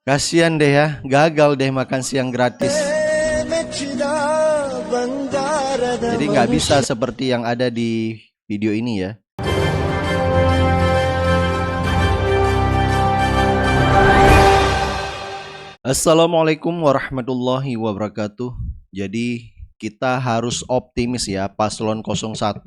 Kasian deh ya, gagal deh makan siang gratis. Jadi nggak bisa seperti yang ada di video ini ya. Assalamualaikum warahmatullahi wabarakatuh. Jadi kita harus optimis ya, paslon 01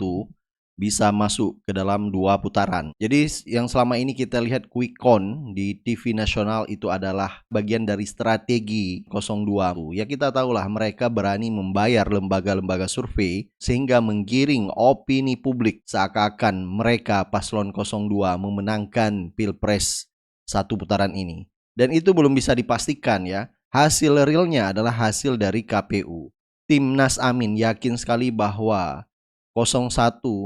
bisa masuk ke dalam 2 putaran. Jadi yang selama ini kita lihat quick count di TV nasional itu adalah bagian dari strategi 02. Ya kita tahulah mereka berani membayar lembaga-lembaga survei sehingga menggiring opini publik seakan-akan mereka paslon 02 memenangkan Pilpres 1 putaran ini. Dan itu belum bisa dipastikan ya. Hasil realnya adalah hasil dari KPU. Timnas Amin yakin sekali bahwa 01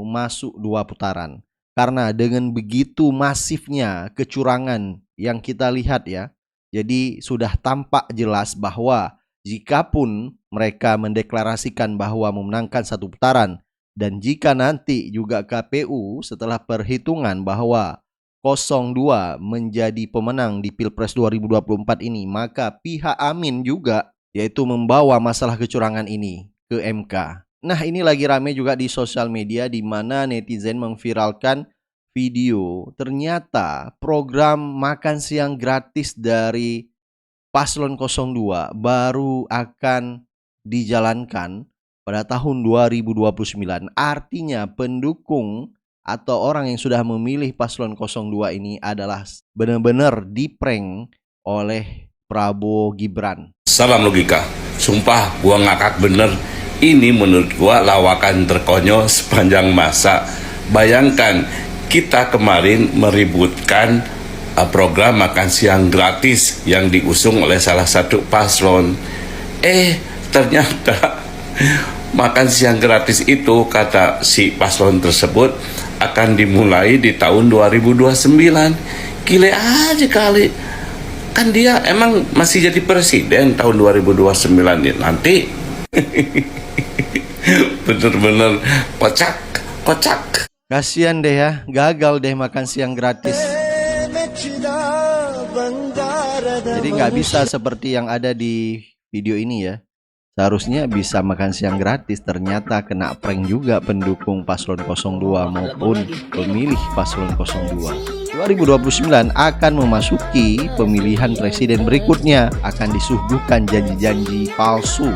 masuk 2 putaran. Karena dengan begitu masifnya kecurangan yang kita lihat ya. Jadi sudah tampak jelas bahwa jikapun mereka mendeklarasikan bahwa memenangkan 1 putaran. Dan jika nanti juga KPU setelah perhitungan bahwa 02 menjadi pemenang di Pilpres 2024 ini, maka pihak Amin juga yaitu membawa masalah kecurangan ini ke MK. Nah, ini lagi rame juga di sosial media di mana netizen memviralkan video ternyata program makan siang gratis dari paslon 02 baru akan dijalankan pada tahun 2029. Artinya pendukung atau orang yang sudah memilih paslon 02 ini adalah benar-benar diprank oleh Prabowo Gibran. Salam logika, sumpah gua ngakak bener. Ini menurut gua lawakan terkonyol sepanjang masa. Bayangkan kita kemarin meributkan program makan siang gratis yang diusung oleh salah satu paslon. Ternyata makan siang gratis itu kata si paslon tersebut akan dimulai di tahun 2029. Gile aja kali. Kan dia emang masih jadi presiden tahun 2029 ya nanti. Bener-bener kocak. Kasian deh ya, gagal deh makan siang gratis. Jadi nggak bisa seperti yang ada di video ini ya. Seharusnya bisa makan siang gratis, ternyata kena prank juga pendukung paslon 02 maupun pemilih paslon 02. 2029 akan memasuki pemilihan presiden berikutnya, akan disuguhkan janji-janji palsu.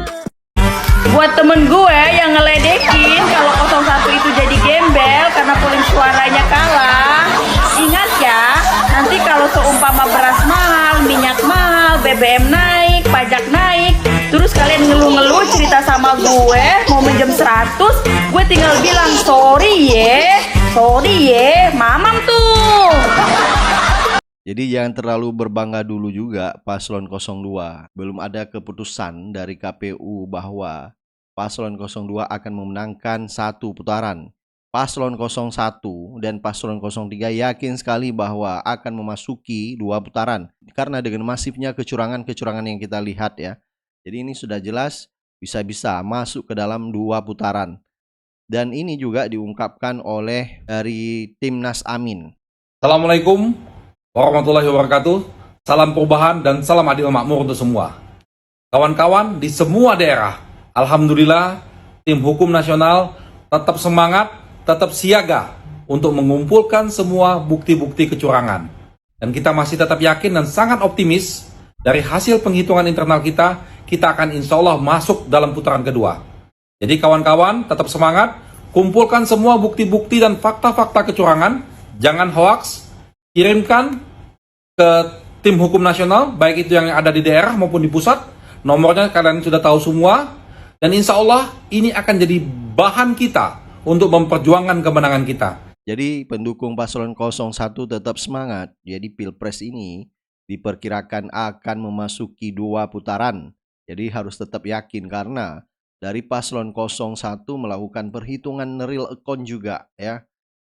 Buat temen gue yang ngeledekin kalau 01 itu jadi gembel karena polling suaranya kalah, ingat ya, nanti kalau seumpama beras mahal, minyak mahal, BBM naik, pajak naik, terus kalian ngeluh-ngeluh cerita sama gue mau minjem 100, gue tinggal bilang sorry ye, mamam tuh. Jadi jangan terlalu berbangga dulu juga paslon 02. Belum ada keputusan dari KPU bahwa paslon 02 akan memenangkan 1 putaran. Paslon 01 dan paslon 03 yakin sekali bahwa akan memasuki 2 putaran. Karena dengan masifnya kecurangan-kecurangan yang kita lihat ya. Jadi ini sudah jelas bisa-bisa masuk ke dalam 2 putaran. Dan ini juga diungkapkan oleh dari Timnas Amin. Assalamualaikum warahmatullahi wabarakatuh. Salam perubahan dan salam adil makmur untuk semua. Kawan-kawan di semua daerah, alhamdulillah tim hukum nasional tetap semangat, tetap siaga untuk mengumpulkan semua bukti-bukti kecurangan. Dan kita masih tetap yakin dan sangat optimis dari hasil penghitungan internal kita akan insya Allah masuk dalam putaran kedua. Jadi kawan-kawan tetap semangat, kumpulkan semua bukti-bukti dan fakta-fakta kecurangan, jangan hoax, kirimkan ke tim hukum nasional, baik itu yang ada di daerah maupun di pusat. Nomornya kalian sudah tahu semua. Dan insya Allah ini akan jadi bahan kita untuk memperjuangkan kemenangan kita. Jadi pendukung paslon 01 tetap semangat. Jadi Pilpres ini diperkirakan akan memasuki 2 putaran. Jadi harus tetap yakin karena dari paslon 01 melakukan perhitungan real account juga ya.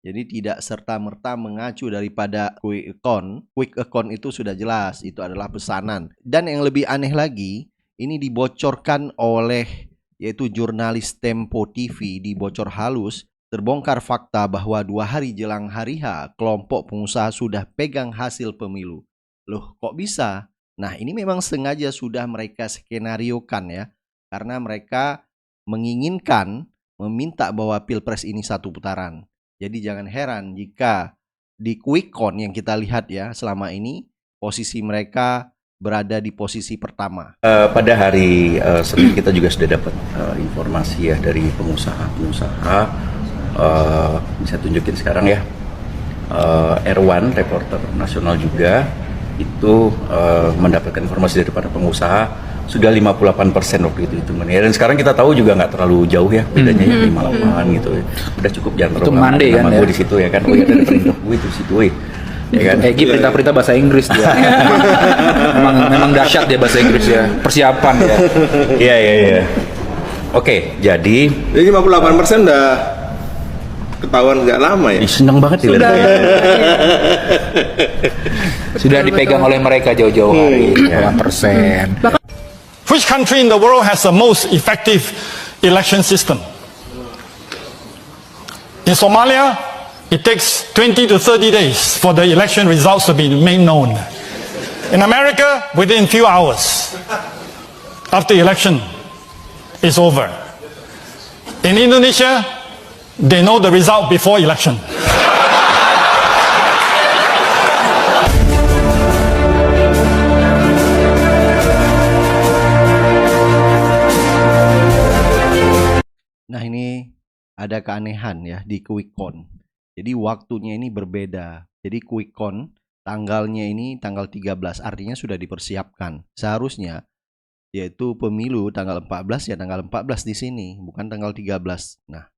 Jadi tidak serta-merta mengacu daripada quick account. Quick account itu sudah jelas, itu adalah pesanan. Dan yang lebih aneh lagi, ini dibocorkan oleh yaitu jurnalis Tempo TV, dibocor halus. Terbongkar fakta bahwa 2 hari jelang hari H, kelompok pengusaha sudah pegang hasil pemilu. Loh kok bisa? Nah, ini memang sengaja sudah mereka skenariokan ya, karena mereka menginginkan meminta bahwa Pilpres ini satu putaran. Jadi jangan heran jika di quick count yang kita lihat ya selama ini posisi mereka berada di posisi pertama. Pada hari Senin kita juga sudah dapat informasi ya dari pengusaha-pengusaha. Bisa tunjukin sekarang ya. Erwan, reporter nasional juga itu mendapatkan informasi dari para pengusaha sudah 58% waktu itu hitungannya. Dan sekarang kita tahu juga nggak terlalu jauh ya bedanya ya 58 gitu. Udah cukup jangan Itu terlalu mandi kan nama ya? gue di situ ya kan. Oh ya ada perintah gue itu di situ. Ya kan? Egi perintah-perintah bahasa Inggris dia. memang dahsyat dia bahasa Inggris ya. Persiapan ya. Iya. Oke, jadi Jadi 58% udah ketahuan nggak lama ya. seneng banget ya. Sudah dipegang oleh mereka jauh-jauh hari. 8%. Which country in the world has the most effective election system? In Somalia, it takes 20 to 30 days for the election results to be made known. In America, within few hours after election is over. In Indonesia, they know the result before election. Nah, ini ada keanehan ya di quick count. Jadi waktunya ini berbeda. Jadi quick count tanggalnya ini tanggal 13, artinya sudah dipersiapkan. Seharusnya yaitu pemilu tanggal 14 ya tanggal 14 di sini, bukan tanggal 13. Nah,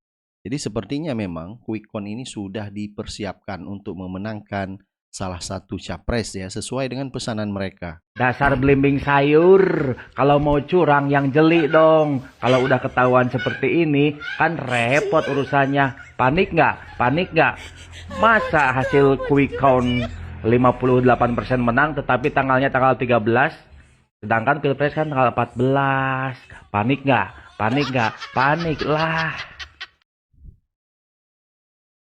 jadi sepertinya memang quick count ini sudah dipersiapkan untuk memenangkan salah satu capres ya, sesuai dengan pesanan mereka. Dasar belimbing sayur, kalau mau curang yang jeli dong. Kalau udah ketahuan seperti ini, kan repot urusannya. Panik nggak? Panik nggak? Masa hasil quick count 58% menang, tetapi tanggalnya tanggal 13, sedangkan Pilpres kan tanggal 14. Panik nggak? Panik nggak? Panik lah.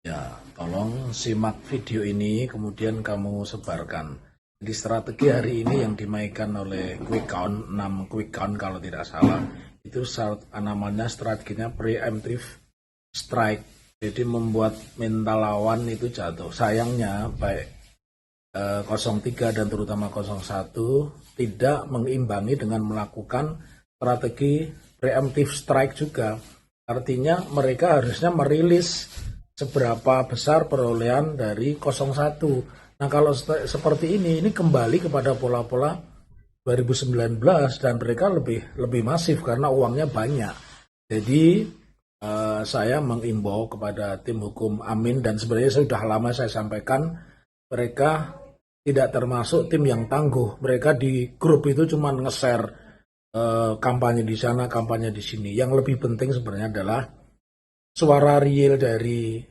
Ya, tolong simak video ini kemudian kamu sebarkan. Jadi strategi hari ini yang dimainkan oleh quick count, 6 quick count kalau tidak salah, itu namanya strateginya preemptive strike. Jadi membuat mental lawan itu jatuh. Sayangnya baik 03 dan terutama 01 tidak mengimbangi dengan melakukan strategi preemptive strike juga. Artinya mereka harusnya merilis seberapa besar perolehan dari 01. Nah kalau seperti ini kembali kepada pola-pola 2019 dan mereka lebih masif karena uangnya banyak. Jadi saya mengimbau kepada tim hukum Amin, dan sebenarnya sudah lama saya sampaikan mereka tidak termasuk tim yang tangguh. Mereka di grup itu cuma nge-share kampanye di sana, kampanye di sini. Yang lebih penting sebenarnya adalah suara real dari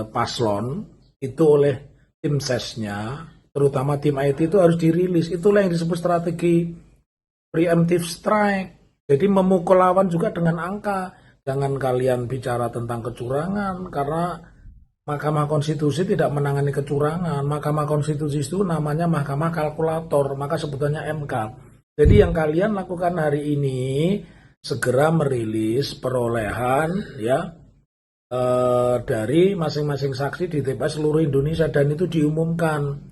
paslon itu oleh tim sesnya, terutama tim IT itu harus dirilis. Itulah yang disebut strategi preemptive strike. Jadi memukul lawan juga dengan angka. Jangan kalian bicara tentang kecurangan, karena Mahkamah Konstitusi tidak menangani kecurangan. Mahkamah Konstitusi itu namanya Mahkamah Kalkulator, maka sebutannya MK. Jadi yang kalian lakukan hari ini segera merilis perolehan ya dari masing-masing saksi di TPS seluruh Indonesia, dan itu diumumkan.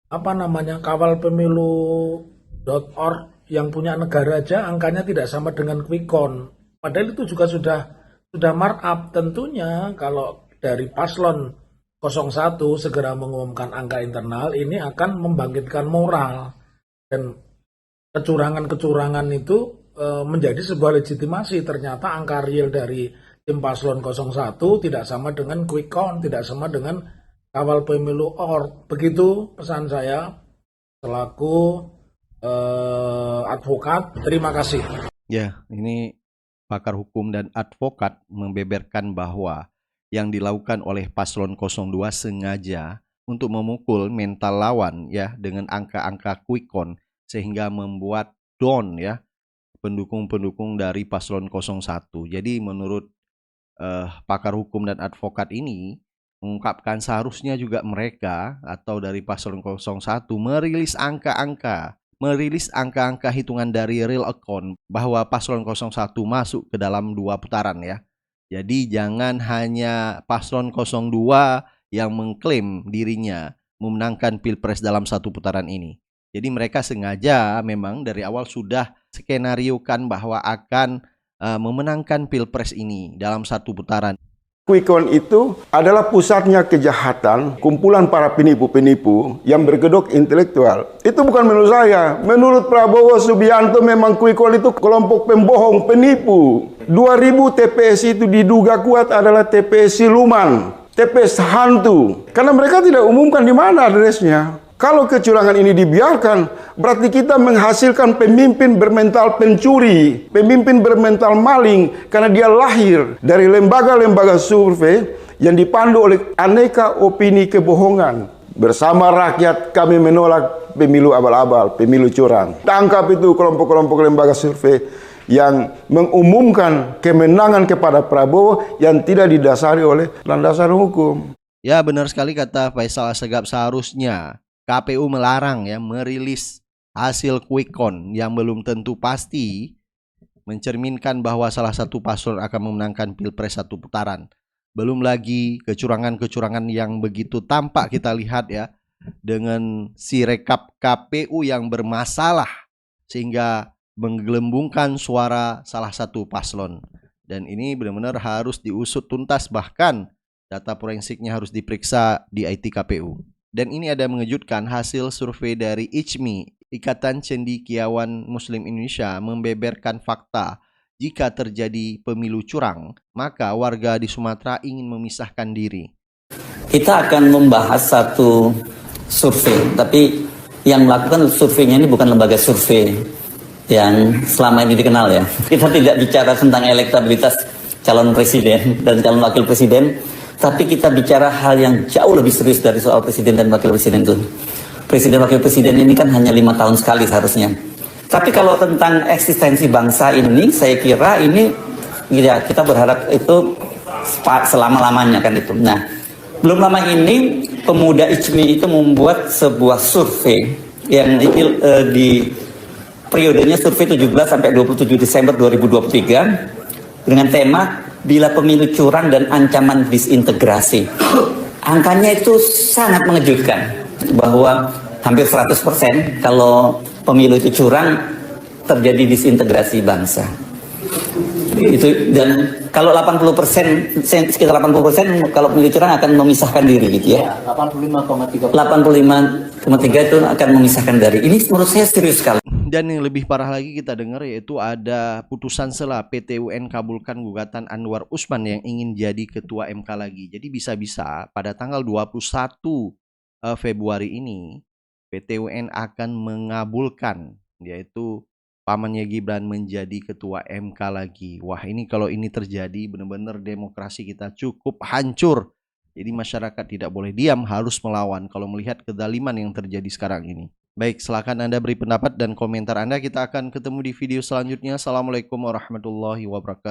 Kawalpemilu.org yang punya negara aja angkanya tidak sama dengan quick count. Padahal itu juga sudah markup. Tentunya kalau dari paslon 01 segera mengumumkan angka internal, ini akan membangkitkan moral, dan kecurangan-kecurangan itu menjadi sebuah legitimasi. Ternyata angka real dari tim paslon 01 tidak sama dengan quick count, tidak sama dengan kawal pemilu.org. Begitu pesan saya selaku advokat. Terima kasih. Ya, ini pakar hukum dan advokat membeberkan bahwa yang dilakukan oleh paslon 02 sengaja untuk memukul mental lawan ya dengan angka-angka quick count, sehingga membuat down ya pendukung-pendukung dari paslon 01. Jadi menurut pakar hukum dan advokat ini mengungkapkan seharusnya juga mereka atau dari paslon 01 merilis angka-angka merilis angka-angka hitungan dari real account bahwa paslon 01 masuk ke dalam 2 putaran ya. Jadi jangan hanya paslon 02 yang mengklaim dirinya memenangkan Pilpres dalam 1 putaran ini. Jadi mereka sengaja memang dari awal sudah skenariokan bahwa akan memenangkan Pilpres ini dalam 1 putaran. Quick count itu adalah pusatnya kejahatan, kumpulan para penipu-penipu yang berkedok intelektual. Itu bukan menurut saya. Menurut Prabowo Subianto memang quick count itu kelompok pembohong, penipu. 2000 TPS itu diduga kuat adalah TPS siluman, TPS hantu. Karena mereka tidak umumkan di mana adresnya. Kalau kecurangan ini dibiarkan, berarti kita menghasilkan pemimpin bermental pencuri, pemimpin bermental maling, karena dia lahir dari lembaga-lembaga survei yang dipandu oleh aneka opini kebohongan. Bersama rakyat kami menolak pemilu abal-abal, pemilu curang. Tangkap itu kelompok-kelompok lembaga survei yang mengumumkan kemenangan kepada Prabowo yang tidak didasari oleh landasan hukum. Ya benar sekali kata Faisal Assegaf, seharusnya KPU melarang ya merilis hasil quick count yang belum tentu pasti mencerminkan bahwa salah satu paslon akan memenangkan Pilpres 1 putaran. Belum lagi kecurangan-kecurangan yang begitu tampak kita lihat ya dengan si rekap KPU yang bermasalah sehingga menggelembungkan suara salah satu paslon. Dan ini benar-benar harus diusut tuntas, bahkan data forensiknya harus diperiksa di IT KPU. Dan ini ada mengejutkan, hasil survei dari ICMI, Ikatan Cendekiawan Muslim Indonesia, membeberkan fakta jika terjadi pemilu curang, maka warga di Sumatera ingin memisahkan diri. Kita akan membahas satu survei, tapi yang melakukan surveinya ini bukan lembaga survei yang selama ini dikenal ya. Kita tidak bicara tentang elektabilitas calon presiden dan calon wakil presiden, tapi kita bicara hal yang jauh lebih serius dari soal presiden dan wakil presiden itu. Presiden wakil presiden ini kan hanya 5 tahun sekali seharusnya. Tapi kalau tentang eksistensi bangsa ini, saya kira ini ya kita berharap itu selama-lamanya kan itu. Nah, belum lama ini pemuda ICMI itu membuat sebuah survei yang di periodenya survei 17 sampai 27 Desember 2023 dengan tema bila pemilu curang dan ancaman disintegrasi. Angkanya itu sangat mengejutkan bahwa hampir 100% kalau pemilu itu curang terjadi disintegrasi bangsa. Itu, dan kalau 80%, sekitar 80% kalau pemilu curang akan memisahkan diri gitu ya. 85,3 itu akan memisahkan diri. Ini menurut saya serius sekali. Dan yang lebih parah lagi kita dengar yaitu ada putusan sela PT UN kabulkan gugatan Anwar Usman yang ingin jadi ketua MK lagi. Jadi bisa-bisa pada tanggal 21 Februari ini PT UN akan mengabulkan yaitu pamannya Gibran menjadi ketua MK lagi. Wah, ini kalau ini terjadi benar-benar demokrasi kita cukup hancur. Jadi masyarakat tidak boleh diam, harus melawan kalau melihat kezaliman yang terjadi sekarang ini. Baik, silakan Anda beri pendapat dan komentar Anda. Kita akan ketemu di video selanjutnya. Assalamualaikum warahmatullahi wabarakatuh.